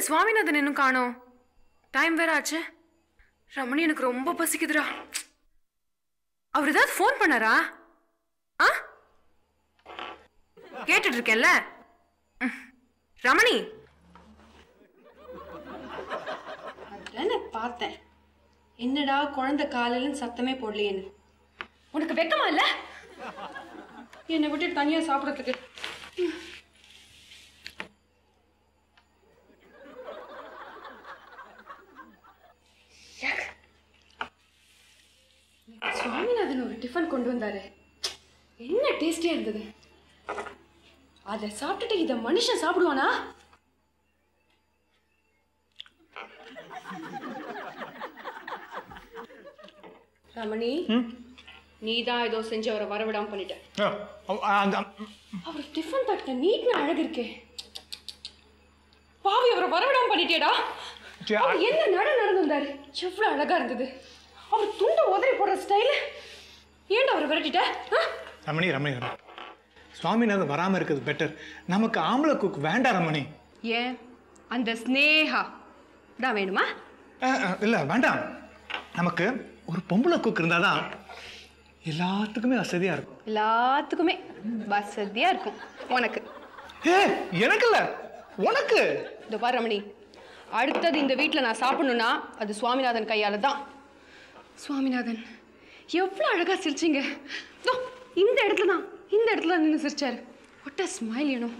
இந்த சுவாமிநாதன் இன்னும் காணோம்? டைம் வேற ஆச்சு. ரமணி எனக்கு ரொம்ப பசிக்குதுடா. அவர் ஏதாவது ஃபோன் பண்ணாரா? கேட்டுட்டு இருக்கேன்ல. ரமணி பார்த்தேன். என்னடா குழந்தை காலையில சத்தமே போடலையேன்னு. உனக்கு வெக்கமா இல்ல என்னை விட்டு தனியா சாப்பிடறதுக்கு? சுவாமிநாதன் ஒரு டிஃபன் கொண்டு வந்தாரு. என்ன டேஸ்டியா இருந்தது. அதை சாப்பிட்டுட்டு இத மனுஷன் சாப்பிடுவானா? ரமணி, நீதான் ஏதோ செஞ்சு அவரை வரவிடாம பண்ணிட்ட. அவர் டிஃபன் தட்ட நீட்னு அழகு இருக்கே. பாவி, அவரை வரவிடாம பண்ணிட்டேடா. என்ன நடந்து வந்தாரு, எவ்வளவு அழகா இருந்தது. அவர் துண்டு உதறி போடுற ஸ்டைல். ஏன்டா அவரை விரட்டிட்ட? ரமணி ரமணி ரமணி, சுவாமிநாதன் வராம இருக்கிறது பெட்டர். நமக்கு ஆம்பளை குக் வேண்டாம் ரமணி. ஏன் அந்த ஸ்னேகா தான் வேணுமா? இல்ல வேண்டாம். நமக்கு ஒரு பொம்பளை குக் இருந்தாதான் எல்லாத்துக்குமே வசதியா இருக்கும். எல்லாத்துக்குமே வசதியா இருக்கும். உனக்கு? எனக்கு இல்ல, உனக்கு. இந்த பாரு ரமணி, அடுத்தது இந்த வீட்டில் நான் சாப்பிடணும்னா அது சுவாமிநாதன் கையால தான். சுவாமிநாதன் எவ்வளவு அழகா சிரிச்சிங்க. இந்த இடத்துல தான் நின்று சிரிச்சாரு. ஒட்ட ஸ்மைல் ஏனும்.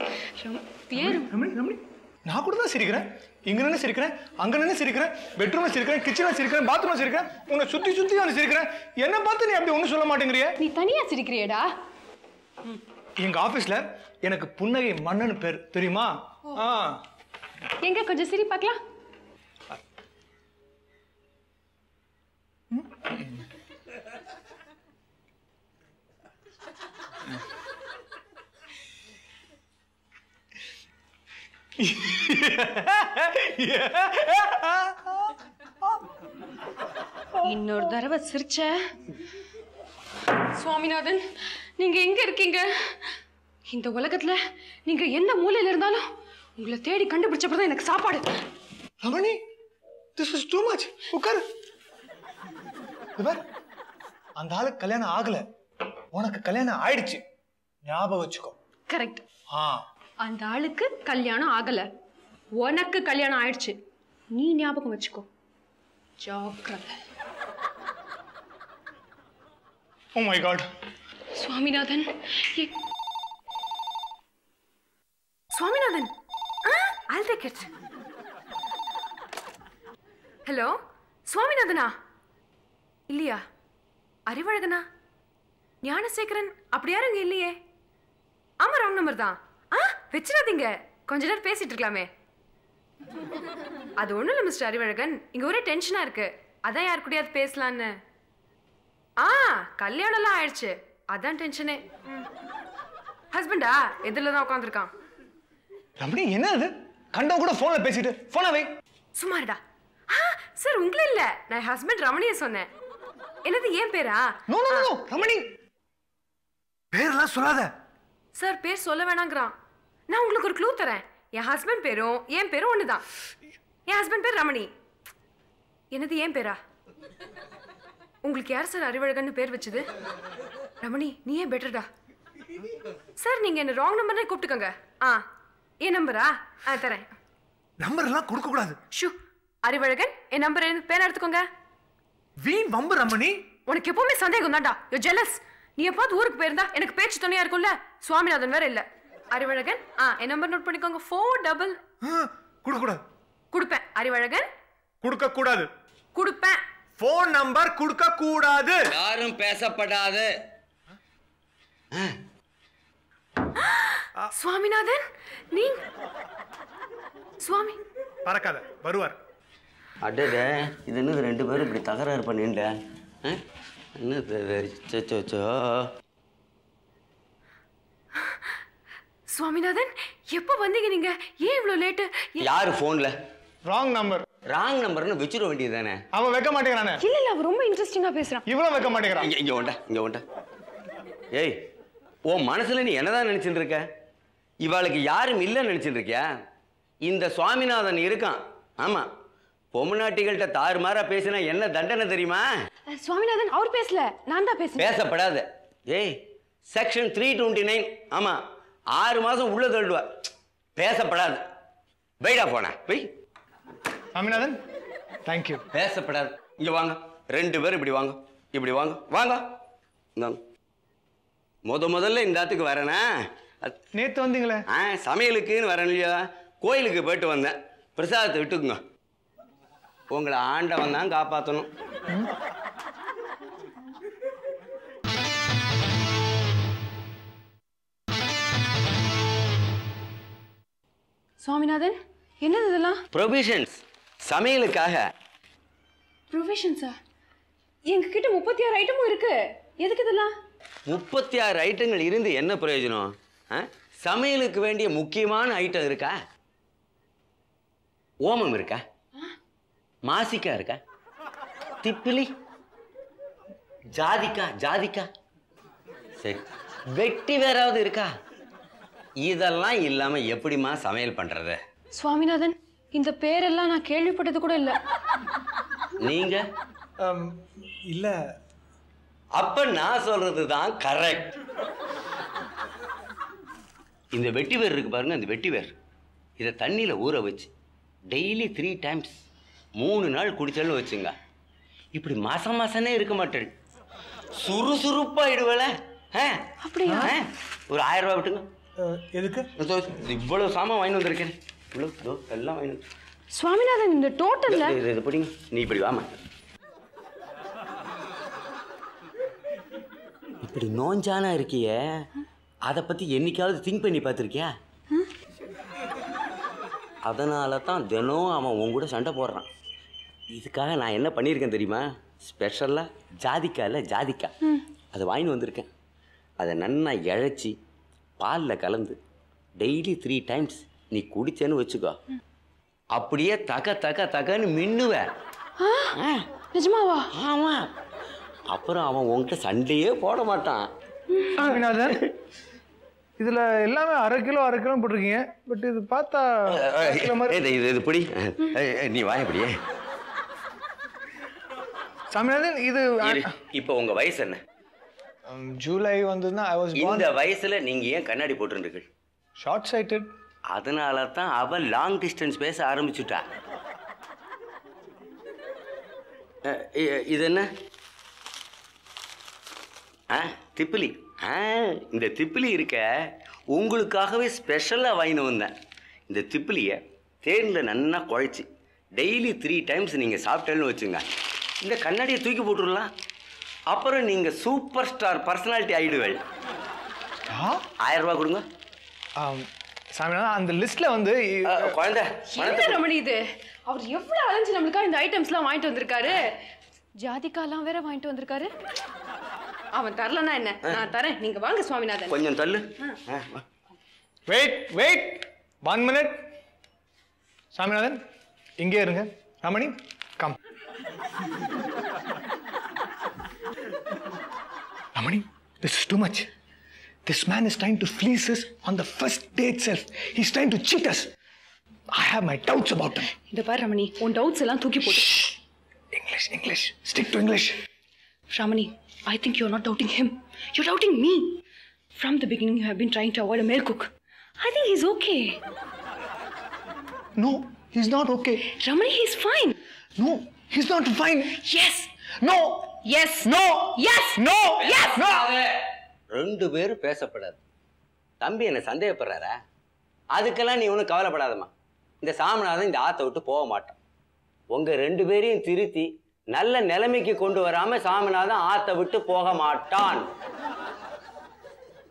நான் கூட தான் சிரிக்கிறேன். இங்க நின்று சிரிக்கிறேன், அங்க நின்று சிரிக்கிறேன், பெட்ரூம்ல சிரிக்கிறேன், கிச்சன்ல சிரிக்கிறேன், பாத்ரூம்ல சிரிக்கிறேன், உன்னை சுத்தி வந்து சிரிக்கிறேன். என்ன பார்த்து நீ அப்படி ஒன்றும் சொல்ல மாட்டேங்கிறிய? நீ தனியா சிரிக்கிறியடா. எங்க ஆபீஸ்ல எனக்கு புன்னகை மன்னன் பேர் தெரியுமா? எங்க கொஞ்சம் சிரி பார்க்கலாம். இன்னொரு தடவை சிரிச்ச. சுவாமிநாதன், நீங்க எங்க இருக்கீங்க? இந்த உலகத்துல நீங்க எந்த மூலையில இருந்தாலும் உங்களை தேடி கண்டுபிடிச்சப்பதான் எனக்கு சாப்பாடு. Ramani, this is too much. உட்காரு. அந்த ஆளுக்கு கல்யாணம் ஆகல, உனக்கு கல்யாணம் ஆயிடுச்சு. ஞாபகம் வச்சுக்கோ. கரெக்ட். அந்த ஆளுக்கு கல்யாணம் ஆகல, உனக்கு கல்யாணம் ஆயிடுச்சு. நீ ஞாபகம் வச்சுக்கோ. ஜாக்கிரதை. Oh my God. Swaminathan, Swaminathan, I'll take it. Hello, சுவாமிநாதனா? இல்லையா? அறிவழகனா? ஞானசேகரன் அப்படி யாரும் இங்க இல்லையே. ஆமா, ராங் நம்பர் தான். வச்சிடாதீங்க, கொஞ்ச நேரம் பேசிட்டு இருக்கலாமே. அது ஒண்ணும் இல்ல மிஸ்டர் அறிவழகன், இங்க ஒரே டென்ஷனா இருக்கு. அதான் யாரு கூடயாவது பேசலான்னு. கல்யாணம்லாம் ஆயிடுச்சு, அதான் டென்ஷனே. ஹஸ்பண்டா எதிரில்தான் உட்காந்துருக்கான். ரமணி, என்ன அது? கண்ட கூட போன்ல பேசிட்டு போன வை. சுமாருடா. சார், உங்களே இல்ல, நான் ஹஸ்பண்ட் ரமணியை சொன்னேன். என்னது ஏன் பேரா? நோ நோ நோ ரமணி, பேர்லாம் சொல்லாத. சார், பேர் சொல்ல வேணாங்கிறான். நான் உங்களுக்கு ஒரு க்ளூ தரேன். என் ஹஸ்பண்ட் பேரும் என் பேரும் ஒண்ணுதான். என் ஹஸ்பண்ட் பேர் ரமணி. என்னது ஏன் பேரா? உங்களுக்கு யார் சார் அறிவழகன்னு பேர் வச்சது? ரமணி, நீ ஏன் பெட்டர்டா. சார், நீங்க என்ன ராங் நம்பர்னே கூப்பிட்டுக்கோங்க. என் நம்பரா? தரேன். நம்பர் எல்லாம் கொடுக்க கூடாது. ஷூ, அறிவழகன், என் நம்பர் பேர் எடுத்துக்கோங்க. வீண் வம்பு ரமணி. உனக்கு எப்பவுமே சந்தேகம் தான்டா. You jealous. நீ எப்பாவது ஊருக்கு போயிருந்தா எனக்கு பேச்சு துணையா இருக்கும்ல. சுவாமிநாதன் வேற இல்ல. அறிவழகன், என் நம்பர் நோட் பண்ணிக்கோங்க. 4 கொடுக்க கூடாது. கொடுப்பேன். அறிவழகன், கொடுக்க கூடாது. கொடுப்பேன். போன் நம்பர் கொடுக்க கூடாது. யாரும் பேசப்படாது. சுவாமிநாதன், நீ சுவாமி பறக்காத, வருவார். அடடே, இது என்னது ரெண்டு பேரும் இப்படி தகராறு பண்ணிண்ட? என்னச்சோ. சுவாமிநாதன், எப்போ வந்தீங்க நீங்க? ஏன் இவ்வளவு லேட்டு? யாரு போன்ல? Wrong number. ராங் நம்பர்னு வச்சிட வேண்டியது தானே. அவன் வைக்க மாட்டேங்கிறானே. இல்ல இல்ல, அவன் ரொம்ப இன்ட்ரெஸ்டிங்கா பேசுறான். இவ்வளவு வைக்க மாட்டேங்கிறான். இங்க ஒண்ட. ஏய், உன் மனசுல நீ என்னதான் நினைச்சிட்டு இருக்க? இவளுக்கு யாரும் இல்லைன்னு நினைச்சிட்டு இருக்கியா? இந்த சுவாமிநாதன் இருக்கான். ஆமா, பொம்னாட்டிகள்கிட்ட தாறுமாறா பேசினா என்ன தண்டனை தெரியுமா? சுவாமிநாதன் அவர் பேசல, நான் தான் பேசுறேன். பேசப்படாத. ஏய், செக்ஷன் 329. ஆமா, 6 மாசம் உள்ள தள்ளுவா. பேசப்படாது. வெயிடா போன வெய். சாமிநாதன், தேங்க்யூ. பேசப்படாது. இங்க வாங்க, 2 பேரும் இப்படி வாங்க, இப்படி வாங்க, வாங்க. முதல்ல இந்த இடத்துக்கு வரேனா? நேத்து வந்தீங்களே? சமையலுக்குன்னு வரேன் இல்லையா? கோயிலுக்கு போயிட்டு வந்தேன். பிரசாதத்தை விட்டுக்குங்க. உங்களை ஆண்டவன் தான் காப்பாற்றணும். சுவாமிநாதன், என்னது இதெல்லாம்? ப்ரொவிஷன்ஸ், சமையலுக்காக. ப்ரொவிஷன்ஸா? எங்ககிட்ட 36 ஐட்டமும் இருக்கு. எதுக்கு இதெல்லாம்? 36 ஐட்டங்கள் இருந்து என்ன பிரயோஜனம்? சமையலுக்கு வேண்டிய முக்கியமான ஐட்டம் இருக்கா? ஓமம் இருக்கா? மாசிக்கா இருக்கா? திப்பிலி, ஜாதிக்கா, சரி, வெட்டி வேறாவது இருக்கா? இதெல்லாம் இல்லாம எப்படிமா சமையல் பண்றது? சுவாமிநாதன், இந்த பேரெல்லாம் நான் கேள்விப்பட்டது கூட இல்ல. நீங்க? இல்ல. அப்ப நான் சொல்றதுதான் கரெக்ட். இந்த வெட்டிவேர் இருக்கு பாருங்க, இந்த வெட்டிவேர் இதை தண்ணியில ஊற வச்சு டெய்லி 3 டைம்ஸ் 3 நாள் குடிச்சாலும் வச்சுங்க, இப்படி மாசனே இருக்க மாட்டேன். சுறுசுறுப்பாயிடுவல. அப்படியா? ஒரு 1000 ரூபாய் விட்டுங்க. எதுக்கு? இவ்வளவு சாமான் வாங்கி வந்திருக்கேன். இவ்வளவு எல்லாம் வாங்கி வந்து. சுவாமிநாதன், இந்த டோட்டல்ல இது பிடிங்க. நீ இப்படி வாமா. இப்படி நோஞ்சானா இருக்கிய, அதை பத்தி என்னைக்காவது திங்க் பண்ணி பார்த்துருக்கியா? அதனால தான் தினம் அவன் உன் கூட சண்டை போடுறான். இதுக்காக நான் என்ன பண்ணியிருக்கேன் தெரியுமா? ஸ்பெஷலாக ஜாதிக்கா அதை வாங்கிட்டு வந்திருக்கேன். அதை நன்னா இழைச்சி பாலில் கலந்து டெய்லி 3 டைம்ஸ் நீ குடிச்சேன்னு வச்சுக்கோ, அப்படியே தக்கன்னு மின்னுவ. நிஜமாவா? ஆமா. அப்புறம் அவன் உன்கிட்ட சண்டையே போட மாட்டான். சாமிநாதன், இதுல எல்லாமே 1/2 கிலோ போட்டிருக்கீங்க. பட் இது பார்த்தா இது பிடி. நீ வாங்க இப்படியே. சாமிநாதன், இது இப்போ உங்க வயசு என்ன? ஜூலை வந்ததுன்னா I was born. இந்த வயசுல நீங்க ஏன் கண்ணாடி போட்டுருக்கீங்க? Short cited. அதனால தான் அவன் லாங் டிஸ்டன்ஸ் பேச ஆரம்பிச்சுட்டா. இது என்ன? திப்பிலி. இந்த திப்பிலி இருக்க உங்களுக்காகவே ஸ்பெஷலாக வாங்கிட்டு வந்தேன். இந்த திப்பிலியை தேனில் நன்னா குழைச்சி டெய்லி 3 டைம்ஸ் நீங்கள் சாப்பிட்டேன்னு வச்சுங்க, இந்த கண்ணாடியை தூக்கி போட்டுடலாம். அப்புறம் நீங்கள் சூப்பர் ஸ்டார் பர்சனாலிட்டி ஆகிடுவேள். 1000 ரூபா கொடுங்க. சாமிநாதன், அந்த லிஸ்ட்ல வந்து குழந்தை ரமணி, இது அவர் எவ்வளவு அலைஞ்சு நம்மளுக்கா இந்த ஐட்டம்ஸ்லாம் வாங்கிட்டு வந்திருக்காரு. ஜாதிக்காலாம் வேற வாங்கிட்டு வந்திருக்காரு. அவன் தரலன்னா என்ன, நான் தரேன். நீங்க வாங்க சுவாமிநாதன். கொஞ்சம் தள்ளு. Wait 1 minute. சாமிநாதன், இங்கே இருங்க. Ramani, come. Ramani, this is too much. This man is trying to fleece us on the first day itself. He's trying to cheat us. I have my doubts about him. இந்த பாரு ரமணி, உன் doubts எல்லாம் தூக்கி போடு. English. Stick to English. Ramani, I think you're not doubting him. You're doubting me. From the beginning, you have been trying to avoid a male cook. I think he's okay. No, he's not okay. Ramani, he's fine. No, he's not fine. Yes. No. Yes. No. Yes. No. Yes. No. 2 பேரும் பேசப்படாது. தம்பி என்ன சந்தேகப்படுறாரா? அதுக்கெல்லாம் நீ ஒன்றும் கவலைப்படாதம்மா. இந்த சாமிநாதன் இந்த ஆற்றை விட்டு போக மாட்டான். உங்க 2 பேரையும் திருத்தி நல்ல நிலைமைக்கு கொண்டு வராம சாமிநாதன் ஆற்றை விட்டு போக மாட்டான்.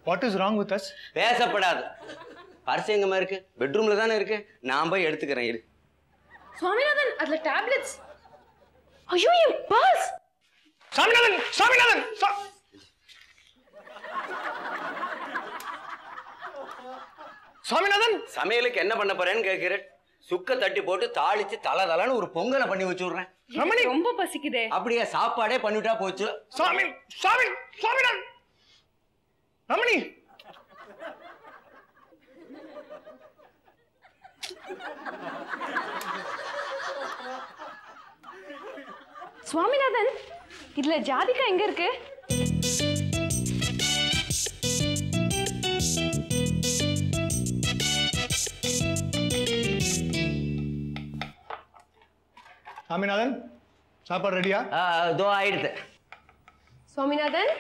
What is wrong with us? பேசப்படாது. பர்ஸ் எங்கம்மா இருக்கு? பெட்ரூம்ல தானே இருக்கு. நான் போய் எடுத்துக்கிறேன். இரு. சுவாமிநாதன், அதுல டேப்லெட்ஸ். ஐயோ, என் பர்ஸ். சாமிநாதன். சாமிநாதன், சமையலுக்கு என்ன பண்ண போறேன்னு கேட்கிறேன். சுக்க தட்டி போட்டு தாளிச்சு தலன்னு ஒரு பொங்கலை பண்ணி வச்சுடுறேன். ரமணி, ரொம்ப பசிக்குதே. அப்படியே சாப்பாடே பண்ணிட்டா போச்சு. சாமிநாதன். ரமணி, சுவாமிநாதன், இதுல ஜாதிகா எங்க இருக்கு? சாமிநாதன், சாப்பாடு ரெடியா? அதோ ஆயிடுது. சுவாமிநாதன்,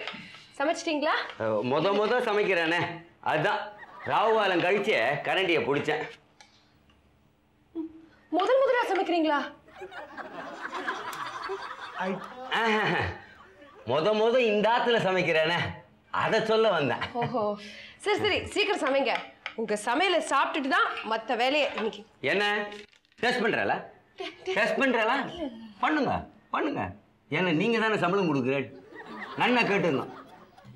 சமைச்சிட்டீங்களா? முத சமைக்கிறேனே, அதுதான் ராகுகாலம் கழிச்சு கரண்டியை பிடிச்சேன். முதலா சமைக்கிறீங்களா? முத இந்த ஆத்துல சமைக்கிறேனே, அதை சொல்ல வந்தேன். ஓஹோ, சரி சீக்கிரம் சமைங்க. உங்க சமையலை சாப்பிட்டுட்டு தான் மற்ற வேலையை இன்னைக்கு. என்ன டெஸ்ட் பண்றல? பண்ணுங்க. ஏன்னா நீங்க தானே சம்பளம் கொடுக்குறேன். நன்னா கேட்டுங்க.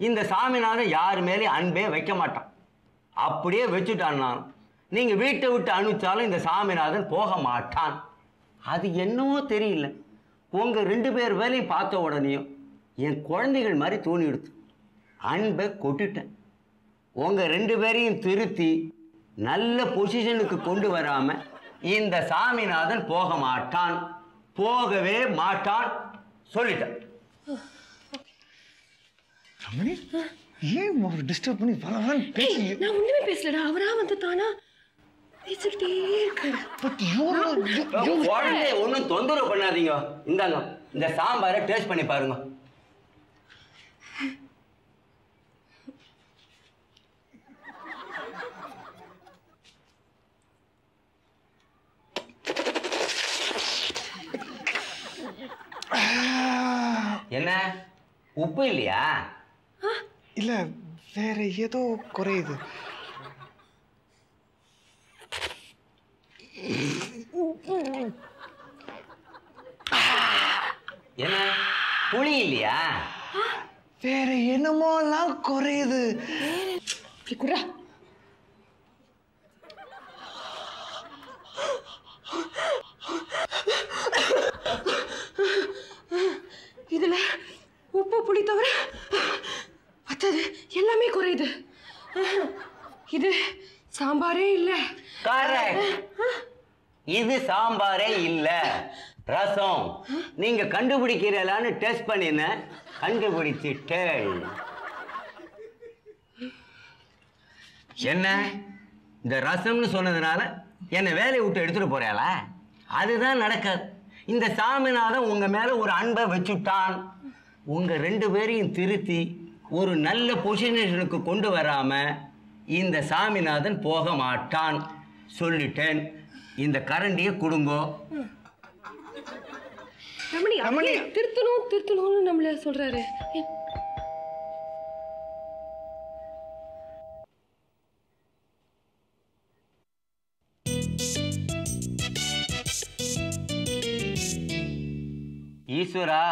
இந்த சாமிநாதன் யார் மேலே அன்பே வைக்க மாட்டான். அப்படியே வச்சுட்டான். நீங்க வீட்டை விட்டு அனுப்பிச்சாலும் இந்த சாமிநாதன் போக மாட்டான். அது என்னவோ தெரியல, உங்க 2 பேர் வேலையும் பார்த்த உடனேயும் என் குழந்தைகள் மாதிரி தோணி எடுத்து அன்பை கொட்டுட்டேன். உங்க 2 பேரையும் திருத்தி நல்ல பொசிஷனுக்கு கொண்டு வராம இந்த சாமிநாதன் போகவே மாட்டான் சொல்லிட்டேன். ரமணி, ஏன் டிஸ்டர்ப் பண்ணி வரவன் பேசி? நான் ஒண்ணுமே பேசலடா, அவரா வந்து தானா பேசிட்டே இருக்காரு. குழந்தைய ஒன்றும் தொந்தரவு பண்ணாதீங்க. இந்தாங்க, இந்த சாம்பாரை டேஸ்ட் பண்ணி பாருங்க. என்ன உப்பு இல்லையா? இல்ல, வேற ஏதோ குறையுது. என்ன புளி இல்லையா? வேற என்னமோலாம் குறையுது. இதுல உப்பு புளி தவிர மற்றது எல்லாமே குறையுது. இது சாம்பாரே இல்ல. இது சாம்பாரே இல்ல, ரசம். நீங்க கண்டுபிடிக்கிறீங்களான்னு டெஸ்ட் பண்ணின, கண்டுபிடிச்சிட்டேன். என்ன இந்த ரசம்னு சொன்னதுனால என்ன வேலையை விட்டு எடுத்துட்டு போறாளா? அதுதான் நடக்காது. இந்த சாமிநாதன் உங்க மேல ஒரு அன்பை வச்சுட்டான். உங்க 2 பேரையும் திருத்தி ஒரு நல்ல பொசிஷனுக்கு கொண்டு வராம இந்த சாமிநாதன் போக மாட்டான் சொல்லிட்டேன். இந்த கரண்டியை கொடுங்கோ. ரமணி, திருத்தணும்னு நம்மள சொல்றாரு. ஈஸ்வரா,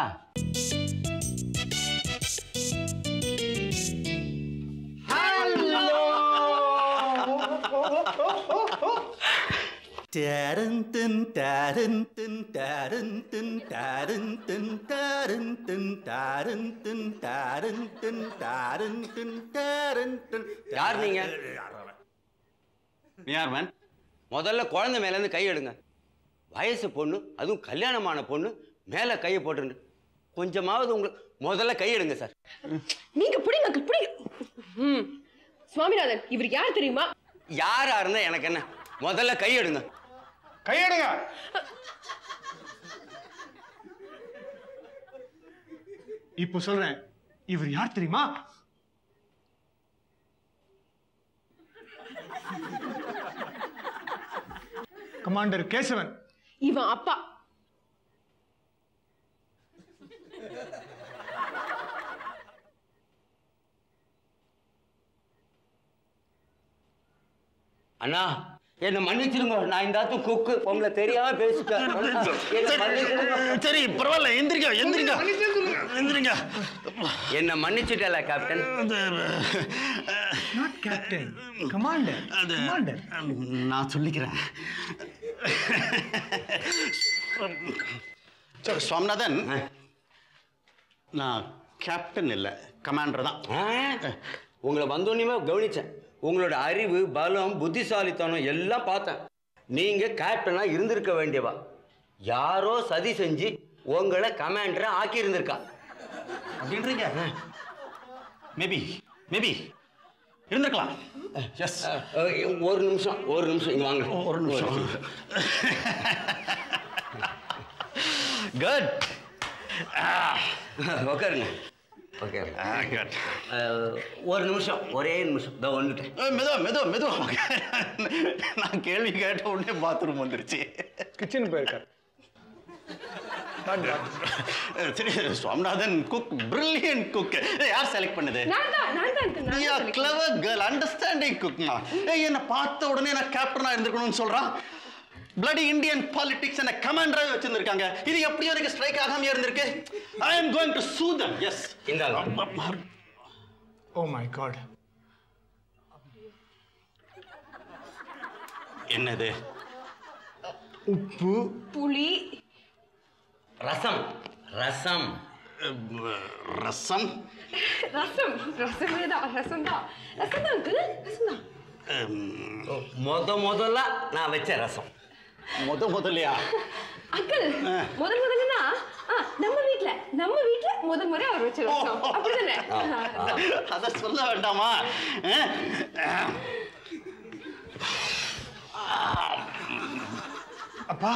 யார் நீங்க? முதல்ல குழந்தை மேல இருந்து கை எடுங்க. வயசு பொண்ணு, அதுவும் கல்யாணமான பொண்ணு மேல கையை போட்டு கொஞ்சமாவது உங்களுக்கு முதல்ல கை எடுங்க சார். நீங்க புடிங்க. சுவாமிநாதன், இவர் யார் தெரியுமா? யாரா இருந்தா எனக்கு என்ன, முதல்ல கை எடுங்க. கையெடுங்க. இப்போ சொல்றேன், இவர் யார் தெரியுமா? கமாண்டர் கேசவன். இவன் அப்பா. அண்ணா, என்ன மன்னிச்சிருங்க. நான் இந்த குக்கு உங்களை தெரியாம பேசிட்டேன். சரி, பரவாயில்ல. எந்திரிங்க. என்ன மன்னிச்சுட்டல கேப்டன். Not captain, commander. நான் சொல்லிக்கிறேன். சுவாமிநாதன், நான் கேப்டன் இல்லை, கமாண்டர் தான். உங்களை வந்தோன்னுமே கவனிச்சேன். உங்களோட அறிவு, பலம், புத்திசாலித்தனம் எல்லாம் பார்த்தேன். நீங்க கேப்டனா இருந்திருக்க வேண்டியவா. யாரோ சதி செஞ்சு உங்களை கமாண்டரை ஆக்கி இருந்திருக்கா அப்படின்றீங்க? மேபி இருந்திருக்கலாம். எஸ். ஒரு நிமிஷம் இங்க வாங்க. ஒரு நிமிஷம். குட். உட்காருங்க. ஒரு நிமிஷம், ஒரே நிமிஷம். இதோ வந்துட்டேன். மெதுவா. நான் கேள்வி கேட்ட உடனே பாத்ரூம் வந்துருச்சு. கிச்சன் போயிருக்காரு. சரி, சுவாமிநாதன் குக், பிரில்லியன்ட் குக். யார் செலக்ட் பண்ணது? கிளவர் கேர்ள், அண்டர்ஸ்டாண்டிங் குக்மா. என்ன பார்த்த உடனே நான் கேப்டனா இருந்திருக்கணும்னு சொல்றான். பிளடி இந்தியன் பாலிடிக்ஸ் என்ன கமாண்டரா வச்சிருந்திருக்காங்க. இது எப்படியோ எனக்கு ஸ்ட்ரைக் ஆகாம இருந்திருக்கு. I am going to sue them. Yes. Oh my god. என்னது? உப்பு, புளி, ரசம். ரசம் முதல்ல நான் வச்ச ரசம். முதல்லையா? அங்கிள், முதல்ல நம்ம வீட்ல முதல் முறை அவர் வச்ச ரசம். அப்படிதானே? அத சொல்ல வேண்டாமா? அப்பா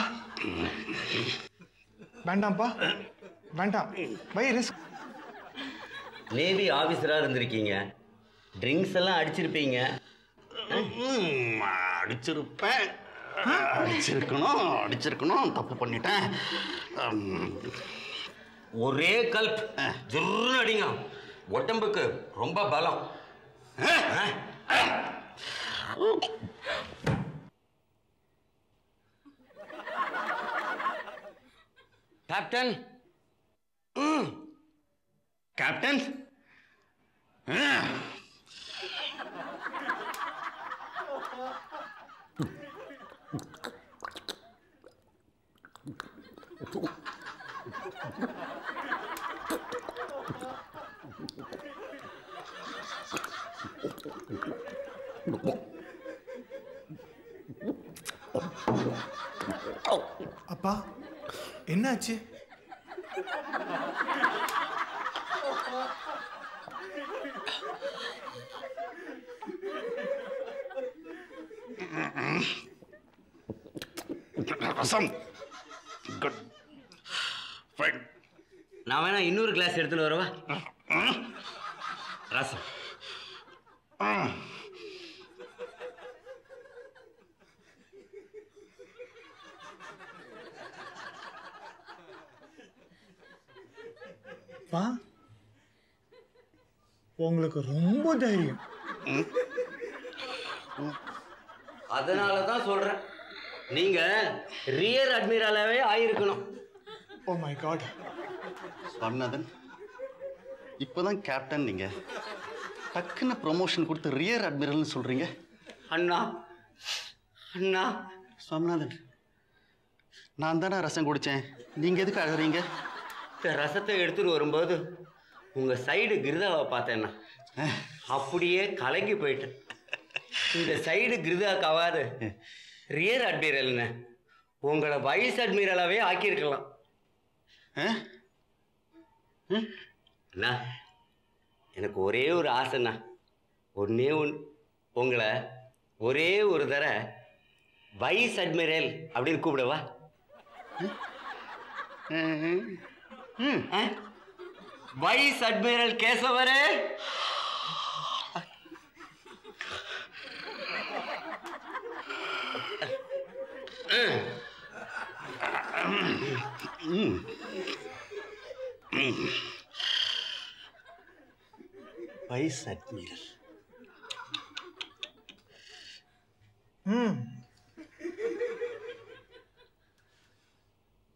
வேண்டாம்ப்பா, வேண்டாம். வைரஸ். நேவி ஆபீசரா இருந்திருக்கீங்க. ட்ரிங்க்ஸ் எல்லாம் அடிச்சிருப்பீங்க. அடிச்சிருக்கணும். தப்பு பண்ணிட்டேன். ஒரே கல்ப் ஜுர்னு அடிங்க. உடம்புக்கு ரொம்ப பலம். கேப்டன். கேப்டன், அப்பா என்னாச்சு? ரசம். குட். ஃபைன். நான் வேணா இன்னொரு கிளாஸ் எடுத்துட்டு வரவா? ரசம். உங்களுக்கு ரொம்ப தைரியம். அதனாலதான் சொல்றேன், நீங்க ரியர் அட்மிரலாவே ஆயிருக்கணும். ஓ மை காட். சுவாமிநாதன், இப்போதான் கேப்டன் நீங்க டக்குன்னு ப்ரொமோஷன் கொடுத்து ரியர் அட்மிரல்னு சொல்றீங்க. அண்ணா சுவாமிநாதன், நான் தானே ரசம் குடிச்சேன். நீங்க எதுக்கு அழுறீங்க? இந்த ரசத்தை எடுத்துட்டு வரும்போது உங்க சைடு கிருதாவை பார்த்தேன்னா அப்படியே கலங்கி போயிட்டேன். இந்த சைடு கிருதாக்காவது ரியர் அட்மிரல்னு உங்களை வைஸ் அட்மிரலாவே ஆக்கியிருக்கலாம். அண்ணா, எனக்கு ஒரே ஒரு ஆசைண்ணா. உங்களை ஒரே ஒரு தடவை வைஸ் அட்மிரல் அப்படின்னு கூப்பிடவா? வைஸ் அட்மிரல் கேசவரே. Vice admiral.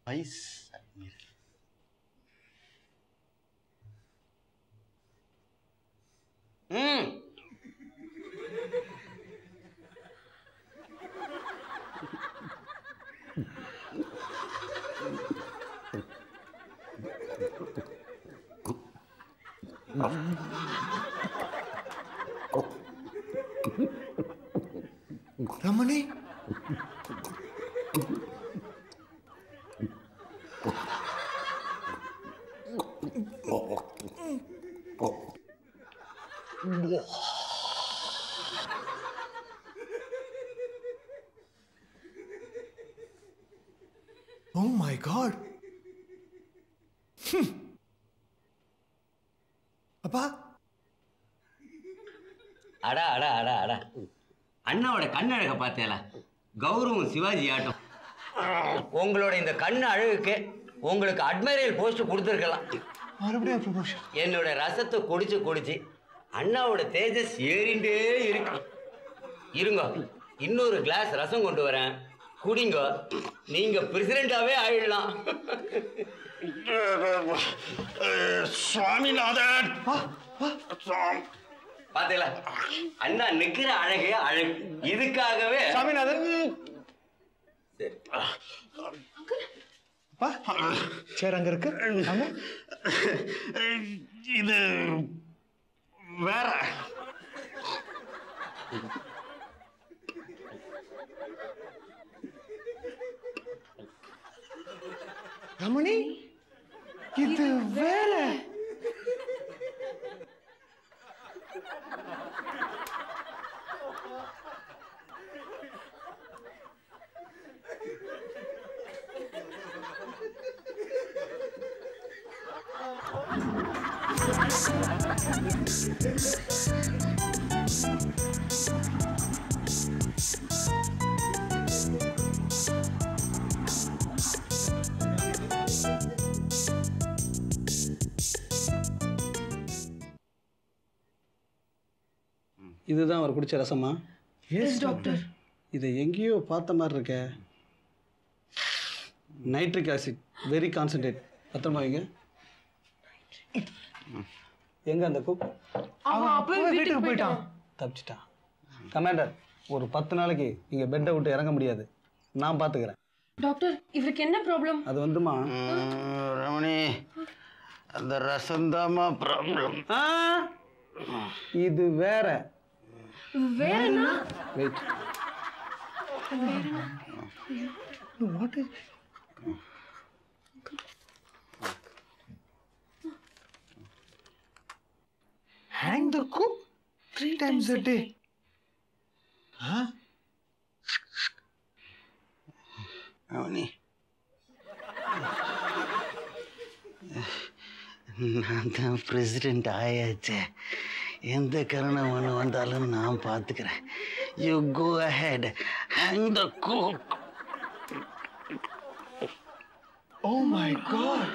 Vice admiral. Ramani, Oh my God. அப்பா அடா அடா அடா அடா அண்ணாவோட கண்ணழக பார்த்தேல கௌரவம் சிவாஜி ஆட்டம். உங்களோட இந்த கண்ணு அழகுக்கு உங்களுக்கு அட்மைரல் போஸ்ட் கொடுத்துருக்கலாம். மறுபடியும் ப்ரமோஷன். என்னோட ரசத்தை குடிச்சு குடிச்சு அண்ணாவோட தேஜஸ் ஏறிண்டே இருக்கு. இருங்க, இன்னொரு கிளாஸ் ரசம் கொண்டு வரேன், குடிங்க. நீங்க பிரசிடென்டாவே ஆயிடலாம். சுவாமிநாதன் பாத்தீங்களா, அண்ணா நிக்கிற அழகே அழகு. இதுக்காகவே சாமிநாதன். சரி சேர் அங்க இருக்கு. இது வேற. ரமணி, இது வேற. இதுதான் அவர் குடிச்ச ரசமா? Yes doctor. இதை எங்கேயோ பார்த்த மாதிரி இருக்க. Nitric acid, very concentrate. பத்திரமா வைங்க. எங்க அந்த குக்? அவன் அப்பவே வீட்டுக்கு போயிட்டான். தப்பிச்சிட்டான். கமாண்டர், ஒரு 10 நாளைக்கு இங்க பெட்டை விட்டு இறங்க முடியாது. நான் பாத்துக்கிறேன். டாக்டர், இவருக்கு என்ன ப்ராப்ளம்? அது வந்துமா ரமணி, அந்த ரசந்தாமா ப்ராப்ளம். இது வேற. வேறனா? Wait. What is? Hang the cook 3 times a day. Huh? Ramani, நான் தான் பிரசிடென்ட் ஆயாச்சு. எந்த கரணம் ஒன்று வந்தாலும் நான் பார்த்துக்கிறேன். You go ahead, hang the cook. Oh my God.